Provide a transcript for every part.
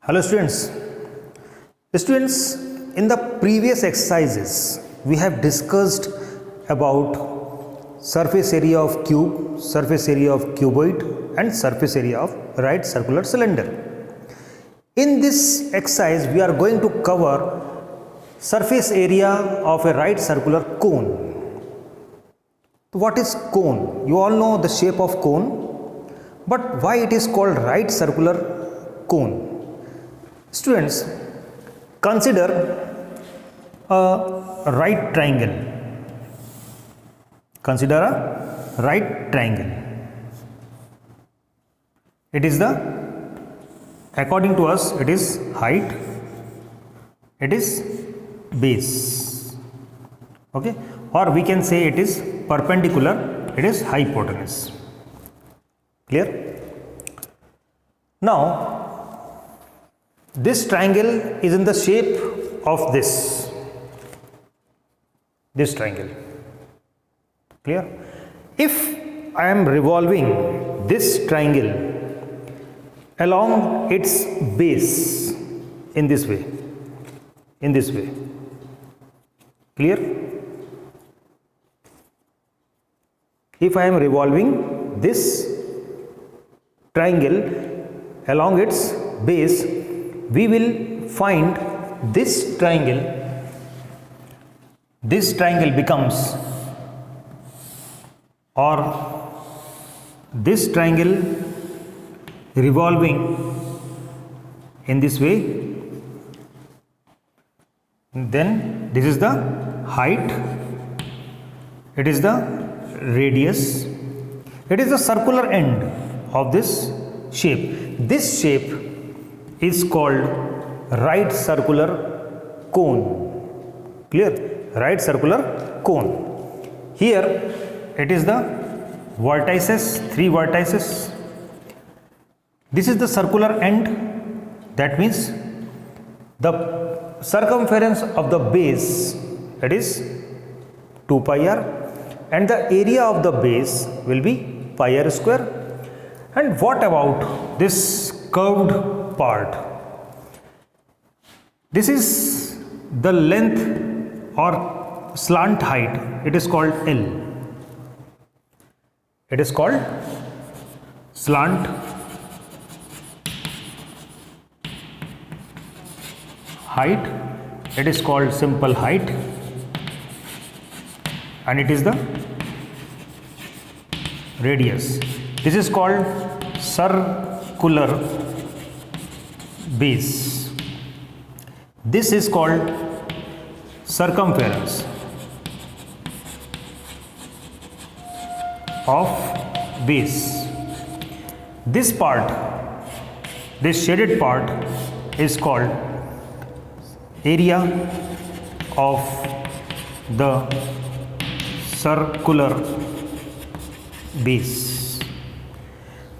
Hello students. Students, in the previous exercises we have discussed about surface area of cube, surface area of cuboid and surface area of right circular cylinder. In this exercise we are going to cover surface area of a right circular cone. What is cone? You all know the shape of cone, but why it is called right circular cone? Students, consider a right triangle. Consider a right triangle. It is the, according to us, it is height, it is base, okay, or we can say it is perpendicular, it is hypotenuse. Clear? Now, this triangle is in the shape of this triangle. Clear? If I am revolving this triangle along its base in this way, clear? If I am revolving this triangle along its base, we will find this triangle becomes, or this triangle revolving in this way, then this is the height, it is the radius, it is the circular end of this shape. This shape is called right circular cone. Clear? Right circular cone. Here it is the vertices, three vertices. This is the circular end. That means the circumference of the base, it is 2 pi r, and the area of the base will be pi r square. And what about this curved part? This is the length or slant height, it is called L. It is called slant height, it is called simple height, and it is the radius. This is called circular base. This is called circumference of base. This part, this shaded part is called area of the circular base.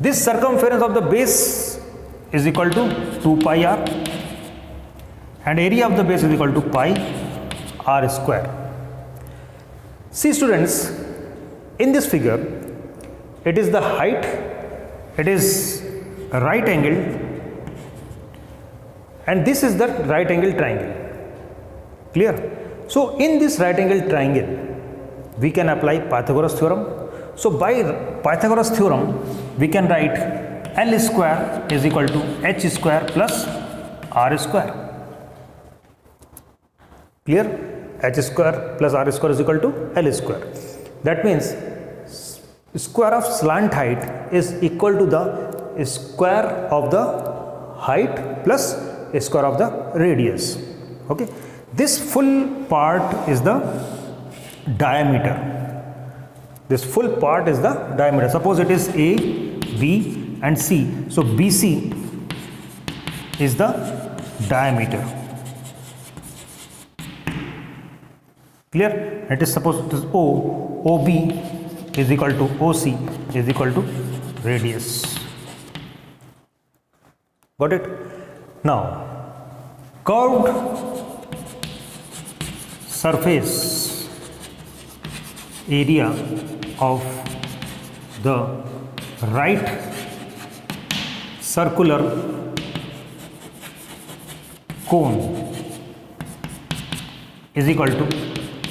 This circumference of the base is equal to 2 pi r, and area of the base is equal to pi r square. See students, in this figure, it is the height, it is right angle, and this is the right angle triangle. Clear? So in this right angle triangle, we can apply Pythagoras theorem. So by Pythagoras theorem, we can write L square is equal to H square plus R square. Clear? H square plus R square is equal to L square. That means square of slant height is equal to the square of the height plus square of the radius. Okay. This full part is the diameter. This full part is the diameter. Suppose it is A, B and C. So BC is the diameter. Clear? It is, suppose it is O, OB is equal to OC is equal to radius. Got it? Now, curved surface area of the right circular cone is equal to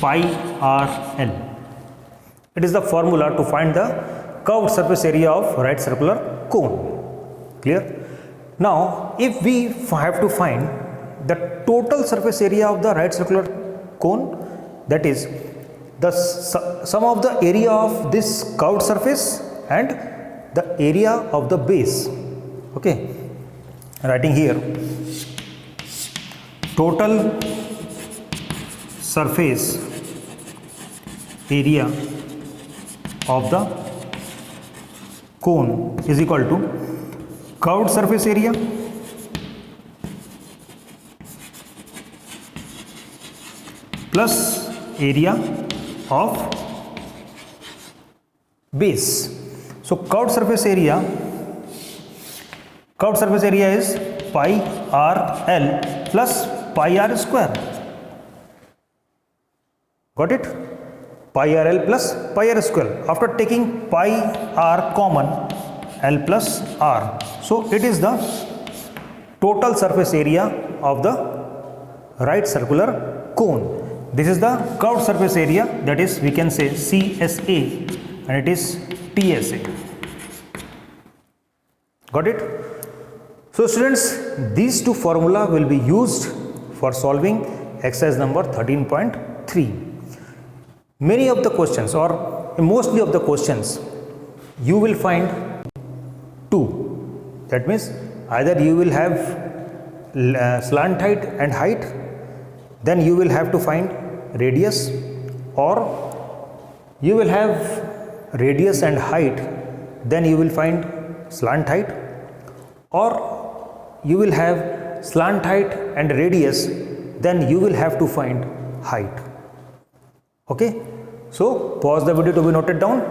pi r l. It is the formula to find the curved surface area of right circular cone. Clear? Now if we have to find the total surface area of the right circular cone, that is the sum of the area of this curved surface and the area of the base. Okay, writing here total surface area of the cone is equal to curved surface area plus area of base. So curved surface area is pi r l plus pi r square. Got it? Pi r l plus pi r square. After taking pi r common, l plus r. So it is the total surface area of the right circular cone. This is the curved surface area, that is we can say CSA, and it is TSA. Got it? So students, these two formula will be used for solving exercise number 13.3. Many of the questions, or mostly of the questions, you will find two. That means either you will have slant height and height, then you will have to find radius, or you will have radius and height, then you will find slant height, or you will have slant height and radius, then you will have to find height. Okay, so pause the video to be noted down.